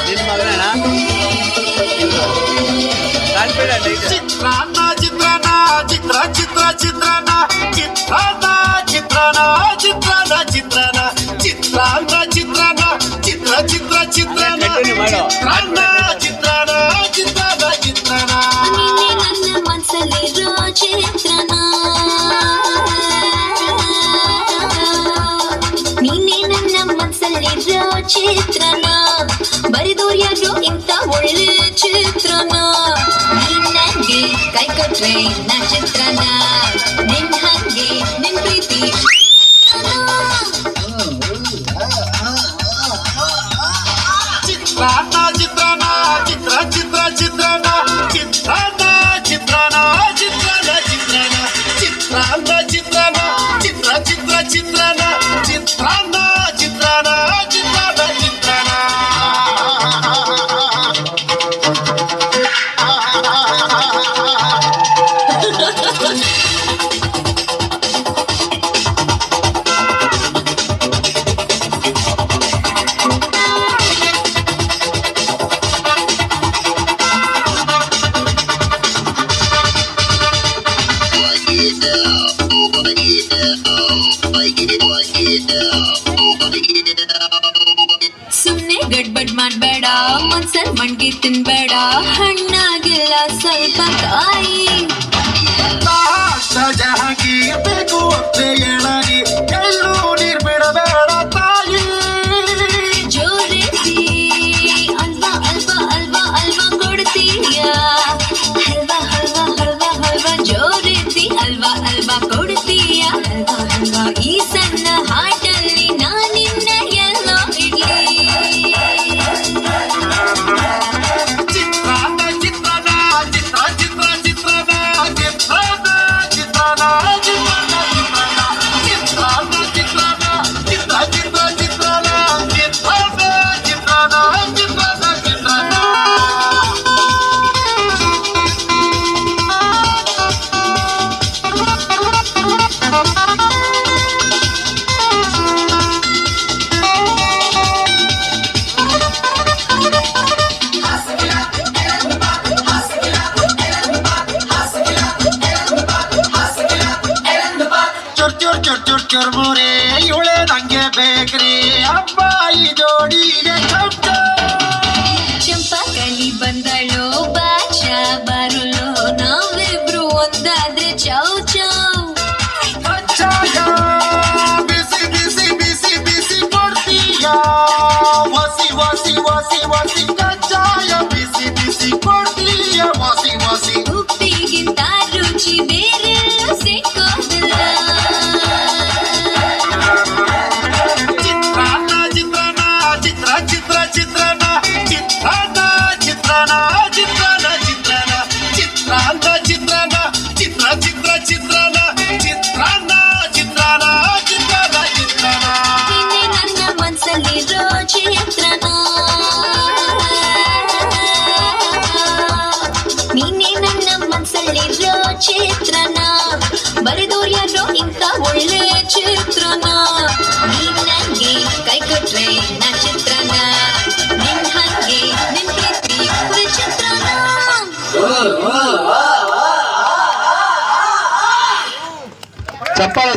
ನಿನ್ನ ಮಗನ ಚಿತ್ರಾನ್ನ ಚಿತ್ರಾನ್ನ ಚಿತ್ರ ಚಿತ್ರ ಚಿತ್ರಾನ್ನ ಚಿತ್ರಾನ್ನ ಚಿತ್ರಾನ್ನ ಚಿತ್ರಾನ್ನ ಚಿತ್ರಾನ್ನ ಚಿತ್ರಾನ್ನ ಚಿತ್ರಾನ್ನ ಚಿತ್ರ ಚಿತ್ರ ಚಿತ್ರಾನ್ನ ಚಿತ್ರಾನ್ನ ಚಿತ್ರಾನ್ನ ಚಿತ್ರಾನ್ನ ಚಿತ್ರಾನ್ನ ನನ್ನ ಮನಸ್ಸಲ್ಲಿರೋ ಚಿತ್ರನ ನೀನೇ ನನ್ನ ಮನಸ್ಸಲ್ಲಿರೋ ಚಿತ್ರನ ಬರಿದೋರ್ ಯಾರು ಇಂಥ ಒಳ್ಳೆ ಚಿತ್ರನ ನೀನ್ ನಂಗೆ ಕೈ ಕೊಟ್ರೆ ನಾ ಚಿತ್ರನ ನಿನ್ ಹಂಗೆ ನಿನ್ ಪ್ರೀತಿ ಚಿತ್ರಾನ್ನ ಚಿತ್ರಾನ್ನ ಚಿತ್ರ ಚಿತ್ರ ಚಿತ್ರಾನ್ನ ಚಿತ್ರಾನ್ನ ಚಿತ್ರಾನ್ನ ಚಿತ್ರಾನ್ನ ಚಿತ್ರಾನ್ನ ಚಿತ್ರಾನ್ನ ಚಿತ್ರಾನ್ನ ಚಿತ್ರ ಚಿತ್ರ ಚಿತ್ರಾನ್ನ ಚಿತ್ರಾನ್ನ ಚಿತ್ರಾನ್ನ ಚಿತ್ರಾನ್ನ ಚಿತ್ರಾನ್ನ ಸುಮ್ನೆ ಗಡ್ಬಡ್ ಮಾಡ್ಬೇಡ ಮನ್ಸಲ್ ಮಣ್ಗಿ ತಿನ್ಬೇಡ ಹಣ್ಣಾಗಿಲ್ಲ ಸ್ವಲ್ಪ ಕಾಯಿ ಜಹಾಂಗೀರ್ ಬೇಕು ಅತ್ತೆ ಎಳನಿ ಎಲ್ಲೂ ನೀರ್ ಬಿಡಬೇಡ ತಾಯಿ ಜೋರಿಸಿ ಅಲ್ವಾ ಅಲ್ವಾ ಅಲ್ವಾ ಅಲ್ವಾ ಕೊಡ್ತೀಯ ಹಲ್ವಾ ಹಲ್ವಾ ಹಲ್ವಾ ಹಲ್ವಾ ಜೋರಿಸಿ ಅಲ್ವಾ ಅಲ್ವಾ ಕೊಡ್ತೀಯ ಹಲ್ವಾ ಹಲ್ವಾ ಈ ಸಣ್ಣ ಹಾಟಲ್ಲಿ ನಾನಿನ್ನ ಎಲ್ಲೋ ಇಡ್ಲಿ ಚಿತ್ರಾನ್ನ ಚಿತ್ರಾನ್ನ ಚಿತ್ರ ಚಿತ್ರ ಚಿತ್ರಾನ್ನ ಚಿತ್ರಾನ್ನ ಚಿತ್ರಾನ್ನ ಚಿತ್ರಾನ್ನ ಚಿತ್ರಾನ್ನ ಚಿತ್ರಾನ್ನ ಚಿತ್ರ ಚಿತ್ರ ಚಿತ್ರಾನ್ನ ಚಿತ್ರಾನ್ನ ಚಿತ್ರಾನ್ನ ಚಿತ್ರಾನ್ನ ಚಿತ್ರಾನ್ನ ಚುರ್ ಮುರೆ ಇವಳೆ ನಂಗೆ ಬೇಕ್ರಿ ಅಬ್ಬ ಈ ಜೋಡಿಗೆ ಚೌಟ ಚಂಪಕಲಿ ಬಂದಳೋ ಬಾಚ ಬರಲು ನಾವಿಬ್ರು ಒಂದಾದ್ರೆ ಚೌ ಚೌ ಕಚ್ಚಾಯ ಬಿಸಿ ಬಿಸಿ ಬಿಸಿ ಬಿಸಿ ಕೊಡ್ತೀಯ ವಸಿ ವಸಿ ವಸಿ ವಸಿ ಕಚ್ಚಾಯ ಬಿಸಿ ಬಿಸಿ ಕೊಡ್ತೀಯ ವಸಿ ವಸಿ ಉಪ್ಪಿಗಿಂತ ರುಚಿ ಬೇರೆ ಸಿಕ್ಕೋದಿಲ್ಲ ಚಿತ್ರಾನ್ನ ಚಿತ್ರಾನ್ನ ಚಿತ್ರ ಚಿತ್ರ ಚಿತ್ರಾನ್ನ ಚಿತ್ರಾನ್ನ ಚಿತ್ರಾನ್ನ ಚಿತ್ರಾನ್ನ ಚಿತ್ರಾನ್ನ ಚಿತ್ರಾನ್ನ ಚಿತ್ರಾನ್ನ ಚಿತ್ರ ಚಿತ್ರ ಚಿತ್ರಾನ್ನ ಚಿತ್ರಾನ್ನ ಚಿತ್ರಾನ್ನ ಚಿತ್ರಾನ್ನ ಚಿತ್ರಾನ್ನ ನೀನೇ ನನ್ನ ಮನ್ಸಲ್ಲಿರೋ ಚಿತ್ರನ ನೀನೇ ನನ್ನ ಮನ್ಸಲ್ಲಿರೋ ಚಿತ್ರನ ಬರೆದೋರ್ ಯಾರೋ ಇಂಥ ಒಳ್ಳೆ ಚಿತ್ರನ ನೀನ್ ನಂಗೆ ಕೈ ಕೊಟ್ರೆ ನಾ ಚಿತ್ರನ ನಿನ್ ಹಂಗೆ ನಿನ್ ಪ್ರೀತಿ ವಿಚಿತ್ರನ ಚಪ್ಪಾಳೆ